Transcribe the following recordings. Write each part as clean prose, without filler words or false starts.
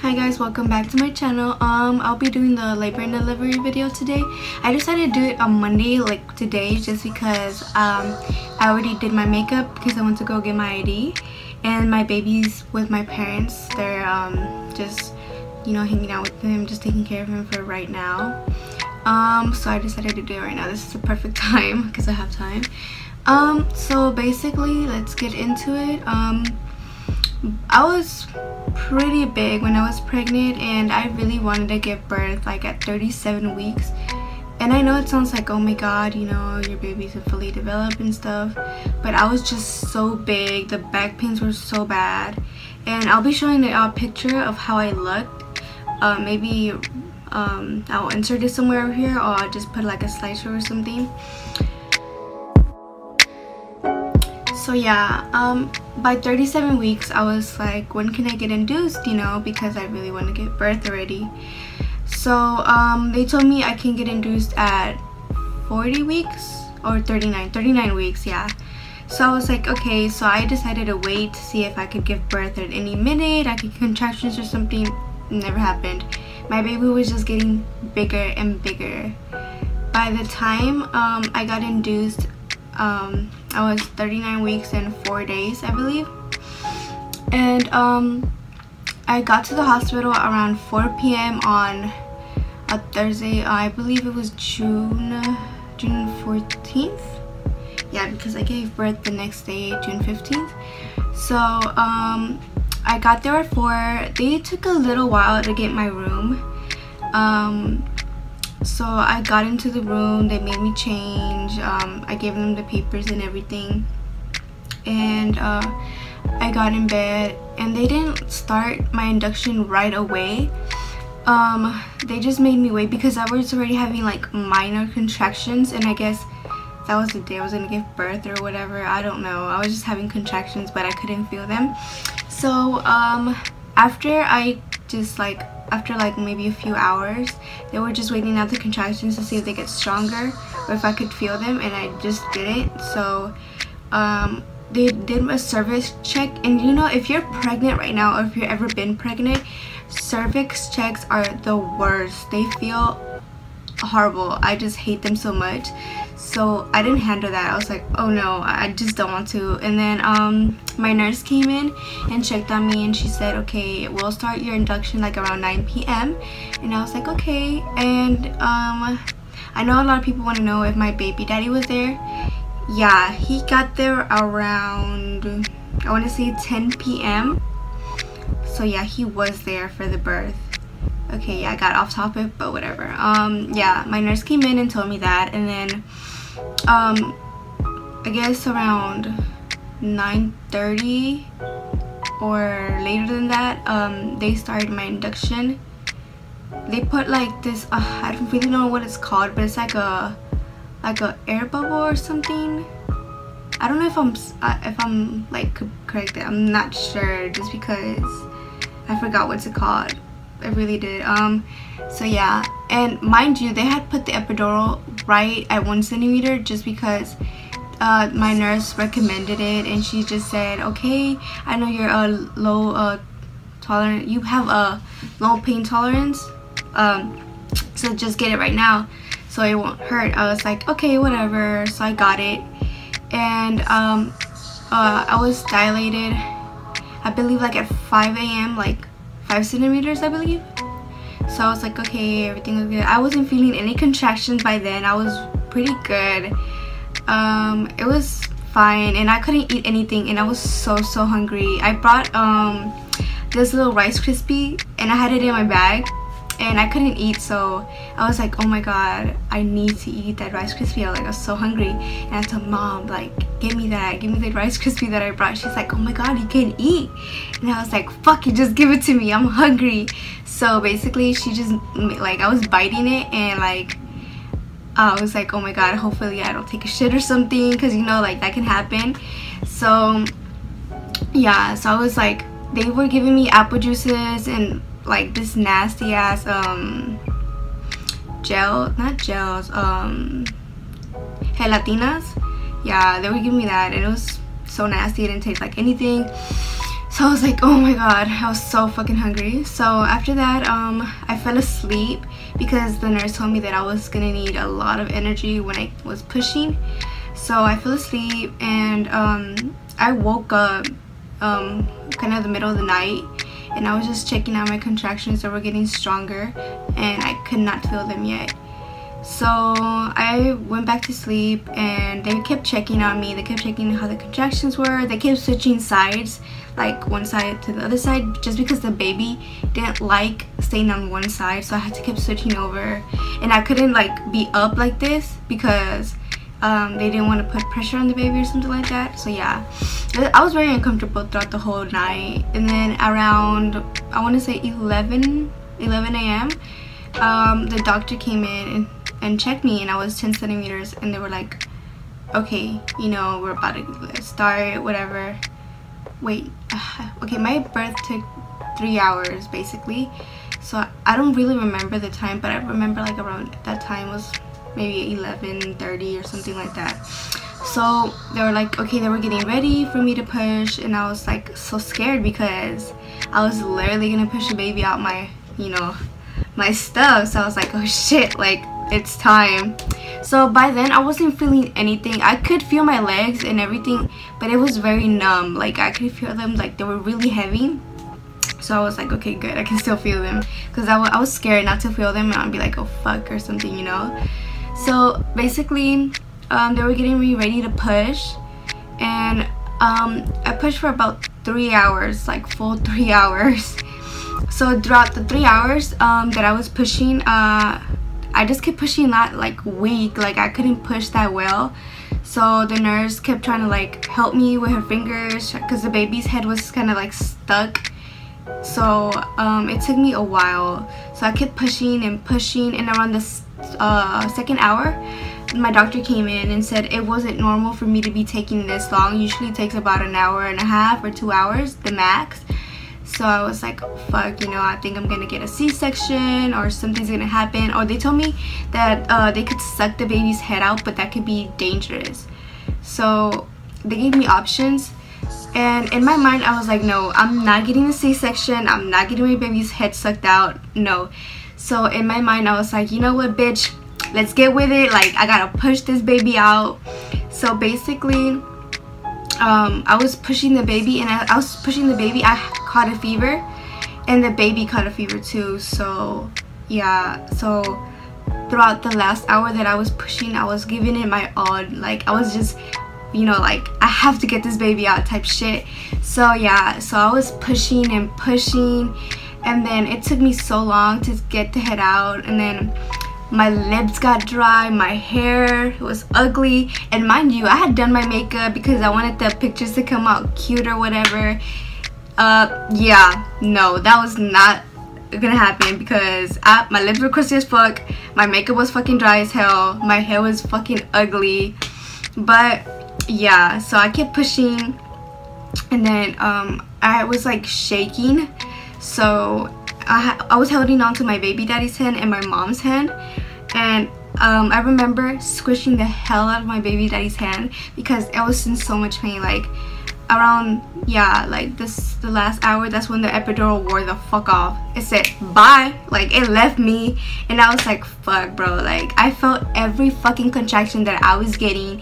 Hi guys, welcome back to my channel. I'll be doing the labor and delivery video today. I decided to do it on Monday, like today, just because I already did my makeup because I went to go get my ID, and my baby's with my parents. They're just, you know, hanging out with him, just taking care of him for right now. So I decided to do it right now. This is the perfect time because I have time. So basically, let's get into it. I was pretty big when I was pregnant, and I really wanted to give birth like at 37 weeks. And I know it sounds like, oh my god, you know, your baby's fully developed and stuff, but I was just so big. The back pains were so bad, and I'll be showing a picture of how I looked. Maybe I'll insert it somewhere over here, or I'll just put like a slideshow or something. So yeah, by 37 weeks I was like, when can I get induced, you know, because I really want to give birth already. So they told me I can get induced at 40 weeks or 39 weeks, yeah. So I was like, okay, so I decided to wait to see if I could give birth at any minute. I could get contractions or something. Never happened. My baby was just getting bigger and bigger. By the time I got induced, I was 39 weeks and 4 days, I believe. And I got to the hospital around 4 p.m. on a Thursday. I believe it was June 14th. Yeah, because I gave birth the next day, June 15th. So I got there at 4. They took a little while to get my room. So I got into the room, they made me change, I gave them the papers and everything, and I got in bed, and they didn't start my induction right away. They just made me wait because I was already having like minor contractions, and I guess that was the day I was gonna give birth or whatever. I don't know, I was just having contractions, but I couldn't feel them. So after maybe a few hours, they were just waiting out the contractions to see if they get stronger or if I could feel them, and I just didn't. So they did a cervix check, and you know, if you're pregnant right now or if you've ever been pregnant, cervix checks are the worst. They feel horrible. I just hate them so much. So I didn't handle that. I was like, oh no, I just don't want to. And then my nurse came in and checked on me, and she said, okay, we'll start your induction like around 9 p.m. And I was like, okay. And I know a lot of people want to know if my baby daddy was there. Yeah, he got there around, I want to say 10 p.m. So yeah, he was there for the birth. Okay, yeah, I got off topic, but whatever. Yeah, my nurse came in and told me that, and then I guess around 9:30 or later than that, they started my induction. They put like this, I don't really know what it's called, but it's like a air bubble or something. I don't know if I'm like correct. I'm not sure, just because I forgot what's it called. I really did. So yeah, and mind you, they had put the epidural right at 1 centimeter just because my nurse recommended it, and she just said, okay, I know you're a low tolerant, you have a low pain tolerance, so just get it right now so it won't hurt. I was like, okay, whatever. So I got it, and I was dilated, I believe like at 5 a.m. like 5 centimeters, I believe. So I was like, okay, everything was good. I wasn't feeling any contractions by then. I was pretty good. It was fine, and I couldn't eat anything, and I was so hungry. I brought this little Rice Krispie, and I had it in my bag, and I couldn't eat, so I was like, oh my god, I need to eat that Rice Krispie. I was so hungry, and I told mom, like, give me the Rice Krispie that I brought. She's like, oh my god, you can't eat. And I was like, fuck it, just give it to me, I'm hungry. So basically she just, like, I was biting it, and like I was like, oh my god, hopefully I don't take a shit or something, because you know, like, that can happen. So yeah, so I was like, they were giving me apple juices and like this nasty ass gelatinas. Yeah, they were giving me that, and it was so nasty. It didn't taste like anything. So I was like, oh my god, I was so fucking hungry. So after that, I fell asleep because the nurse told me that I was gonna need a lot of energy when I was pushing. So I fell asleep, and I woke up kind of the middle of the night, and I was just checking out my contractions that were getting stronger, and I could not feel them yet. So I went back to sleep, and they kept checking on me. They kept checking how the contractions were. They kept switching sides, like one side to the other side, just because the baby didn't like staying on one side. So I had to keep switching over, and I couldn't like be up like this because they didn't want to put pressure on the baby or something like that. So yeah, I was very uncomfortable throughout the whole night. And then around, I want to say 11 a.m. The doctor came in and checked me, and I was 10 centimeters, and they were like, okay, you know, we're about to start, whatever. Wait, okay, my birth took 3 hours basically, so I don't really remember the time, but I remember like around that time was maybe 11:30 or something like that. So they were like, okay, they were getting ready for me to push, and I was like so scared because I was literally gonna push the baby out my, you know, my stuff. So I was like, oh shit, like it's time. So by then I wasn't feeling anything. I could feel my legs and everything, but it was very numb. Like I could feel them, like they were really heavy. So I was like, okay, good, I can still feel them, because I was scared not to feel them and I'd be like, oh fuck or something, you know. So basically they were getting me ready to push, and I pushed for about 3 hours, like full 3 hours. So throughout the 3 hours that I was pushing, I just kept pushing that like weak, like I couldn't push that well. So the nurse kept trying to like help me with her fingers because the baby's head was kind of like stuck. So it took me a while. So I kept pushing and pushing, and around the second hour, my doctor came in and said it wasn't normal for me to be taking this long. Usually it takes about an hour and a half or 2 hours, the max. So I was like, fuck, you know, I think I'm gonna get a C-section or something's gonna happen. Or they told me that they could suck the baby's head out, but that could be dangerous. So they gave me options, and in my mind I was like, no, I'm not getting a C-section, I'm not getting my baby's head sucked out, no. So in my mind I was like, you know what, bitch, let's get with it, like I gotta push this baby out. So basically I was pushing the baby, and I was pushing the baby, I caught a fever, and the baby caught a fever too. So yeah, so throughout the last hour that I was pushing, I was giving it my all. Like I was just, you know, like I have to get this baby out type shit. So yeah, so I was pushing and pushing, and then it took me so long to get the head out, and then my lips got dry, my hair was ugly, and mind you, I had done my makeup because I wanted the pictures to come out cute or whatever. Yeah, no, that was not gonna happen because my lips were crusty as fuck, my makeup was fucking dry as hell, my hair was fucking ugly. But yeah, so I kept pushing, and then I was like shaking. So I was holding on to my baby daddy's hand and my mom's hand, and I remember squishing the hell out of my baby daddy's hand because I was in so much pain. Like around, yeah, like the last hour, that's when the epidural wore the fuck off. It said bye, like it left me, and I was like, fuck bro, like I felt every fucking contraction that I was getting.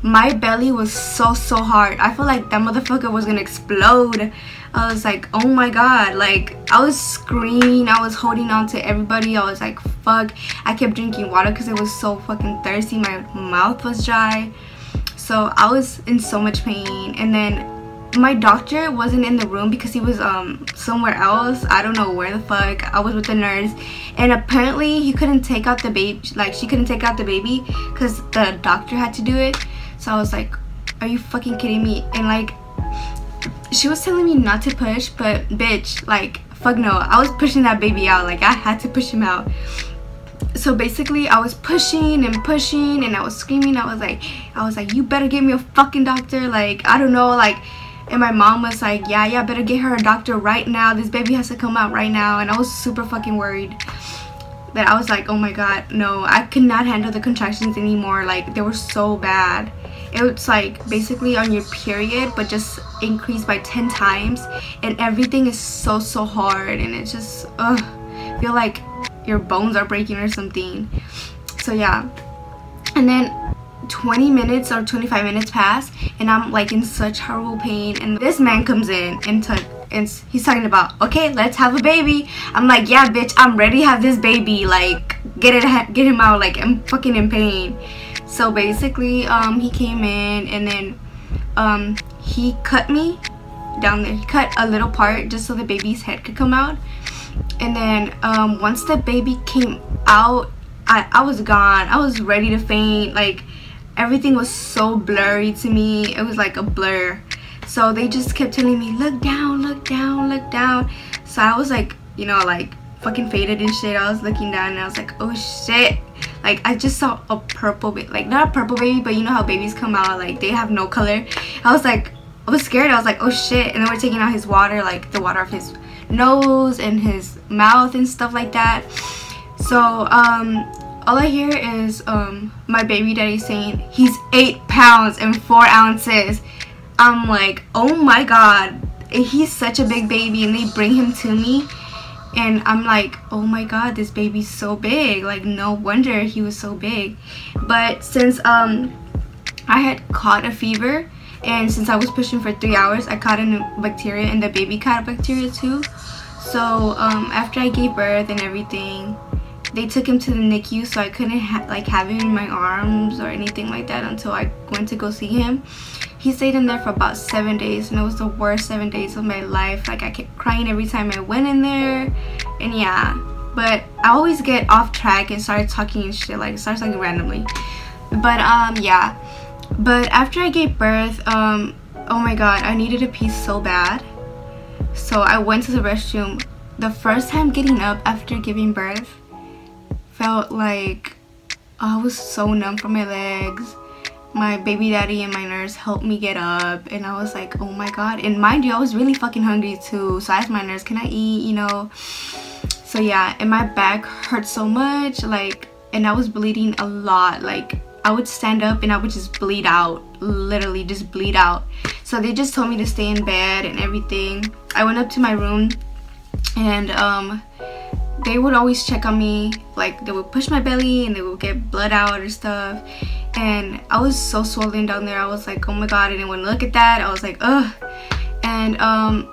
My belly was so hard. I felt like that motherfucker was gonna explode. I was like, oh my god, like I was screaming, I was holding on to everybody. I was like, fuck. I kept drinking water because it was so fucking thirsty. My mouth was dry. So I was in so much pain. And then my doctor wasn't in the room because he was somewhere else. I don't know where the fuck. I was with the nurse, and apparently he couldn't take out the baby, like she couldn't take out the baby because the doctor had to do it. So I was like, are you fucking kidding me? And like she was telling me not to push, but bitch, like fuck no, I was pushing that baby out. Like I had to push him out. So basically I was pushing and pushing, and I was screaming. I was like you better get me a fucking doctor, like I don't know, like. And my mom was like, yeah, better get her a doctor right now, this baby has to come out right now. And I was super fucking worried. That I was like, oh my god, no, I could not handle the contractions anymore. Like they were so bad. It's like basically on your period, but just increased by 10 times, and everything is so hard, and it's just feel like your bones are breaking or something. So yeah, and then 20 minutes or 25 minutes pass, and I'm like in such horrible pain, and this man comes in and he's talking about, okay, let's have a baby. I'm like, yeah bitch, I'm ready to have this baby, like get him out, like I'm fucking in pain. So basically he came in, and then he cut me down there. He cut a little part just so the baby's head could come out, and then once the baby came out, I was gone. I was ready to faint. Like everything was so blurry to me. It was like a blur. So they just kept telling me, look down, look down, look down. So I was like, you know, like fucking faded and shit. I was looking down and I was like, oh shit. Like I just saw a purple baby, like not a purple baby, but you know how babies come out, like they have no color. I was like, I was scared. I was like, oh shit. And then we're taking out his water, like the water of his nose and his mouth and stuff like that. So all I hear is my baby daddy saying he's 8 pounds and 4 ounces. I'm like, oh my god, he's such a big baby, and they bring him to me, and I'm like, oh my god, this baby's so big. Like no wonder he was so big. But since I had caught a fever, and since I was pushing for 3 hours, I caught a bacteria, and the baby caught a bacteria too. So after I gave birth and everything, they took him to the NICU, so I couldn't have him in my arms or anything like that until I went to go see him. He stayed in there for about 7 days, and it was the worst 7 days of my life. Like I kept crying every time I went in there, and yeah. But I always get off track and start talking and shit, like start talking randomly. But yeah. But after I gave birth, oh my god, I needed a pee so bad. So I went to the restroom. The first time getting up after giving birth felt like I was so numb from my legs. My baby daddy and my nurse helped me get up, and I was like, oh my god. And mind you, I was really fucking hungry too, so I asked my nurse, can I eat, you know? So yeah, and my back hurt so much, like, and I was bleeding a lot. Like I would stand up and I would just bleed out, literally just bleed out. So they just told me to stay in bed and everything. I went up to my room, and they would always check on me. Like they would push my belly and they would get blood out or stuff, and I was so swollen down there. I was like, oh my god, I didn't want to look at that. I was like, ugh. And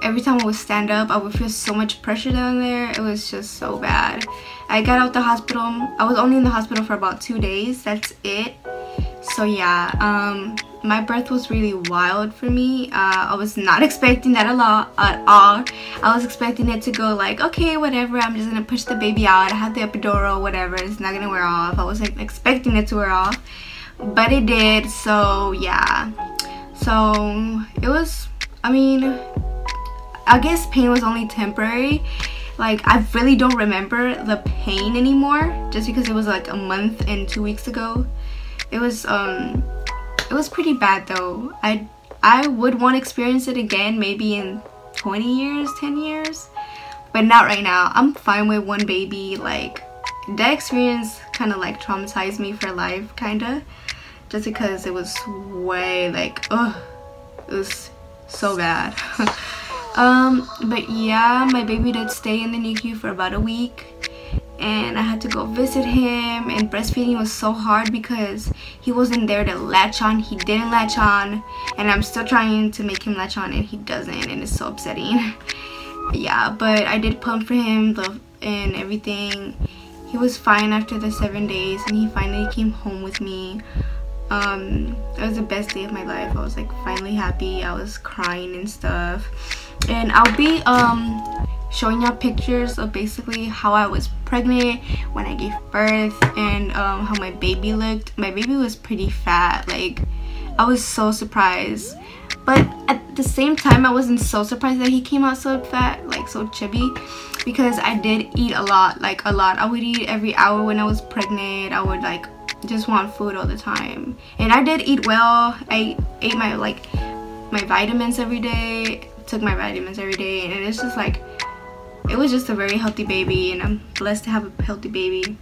every time I would stand up, I would feel so much pressure down there. It was just so bad. I got out the hospital. I was only in the hospital for about 2 days. That's it. So yeah, my birth was really wild for me. I was not expecting that at all. I was expecting it to go like, okay, whatever, I'm just gonna push the baby out. I have the epidural, whatever, it's not gonna wear off. I wasn't expecting it to wear off, but it did. So yeah, so it was, I mean, I guess pain was only temporary. Like I really don't remember the pain anymore, just because it was like a month and 2 weeks ago. It was pretty bad though. I would want to experience it again, maybe in 20 years, 10 years, but not right now. I'm fine with one baby. Like that experience kind of like traumatized me for life, kinda, just because it was way like, ugh, it was so bad. But yeah, my baby did stay in the NICU for about a week, and I had to go visit him, and breastfeeding was so hard because he wasn't there to latch on. He didn't latch on, and I'm still trying to make him latch on, and he doesn't, and it's so upsetting. Yeah, but I did pump for him and everything. He was fine after the 7 days, and he finally came home with me. It was the best day of my life. I was like finally happy. I was crying and stuff, and I'll be showing y'all pictures of basically how I was pregnant when I gave birth, and how my baby looked. My baby was pretty fat. Like I was so surprised, but at the same time I wasn't so surprised that he came out so fat, like so chubby, because I did eat a lot, like a lot. I would eat every hour when I was pregnant. I would like just want food all the time, and I did eat well. I ate my vitamins every day, took my vitamins every day, and it's just like, it was just a very healthy baby, and I'm blessed to have a healthy baby.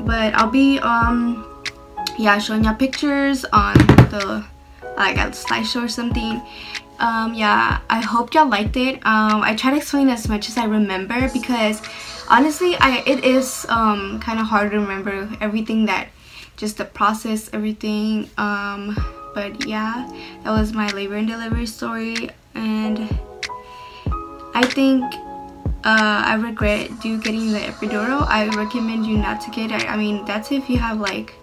But I'll be yeah, showing y'all pictures on the like a slideshow or something. Yeah, I hope y'all liked it. I try to explain as much as I remember, because honestly it is kind of hard to remember everything, that just the process, everything. But yeah, that was my labor and delivery story, and I think I regret getting the epidural. I recommend you not to get it. I mean, that's if you have like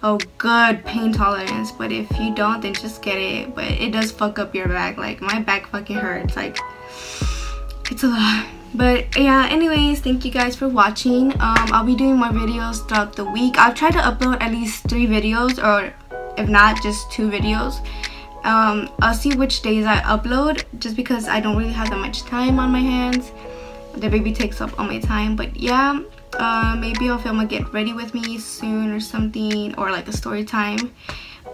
a good pain tolerance, but if you don't, then just get it. But it does fuck up your back. Like, my back fucking hurts. Like, it's a lot. But yeah, anyways, thank you guys for watching. I'll be doing more videos throughout the week. I'll try to upload at least 3 videos, or if not, just 2 videos. I'll see which days I upload, just because I don't really have that much time on my hands. The baby takes up all my time. But yeah, maybe I'll film a get ready with me soon or something, or like a story time.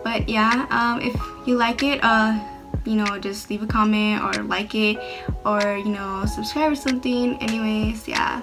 But yeah, if you like it, you know, just leave a comment or like it, or you know, subscribe or something. Anyways, yeah.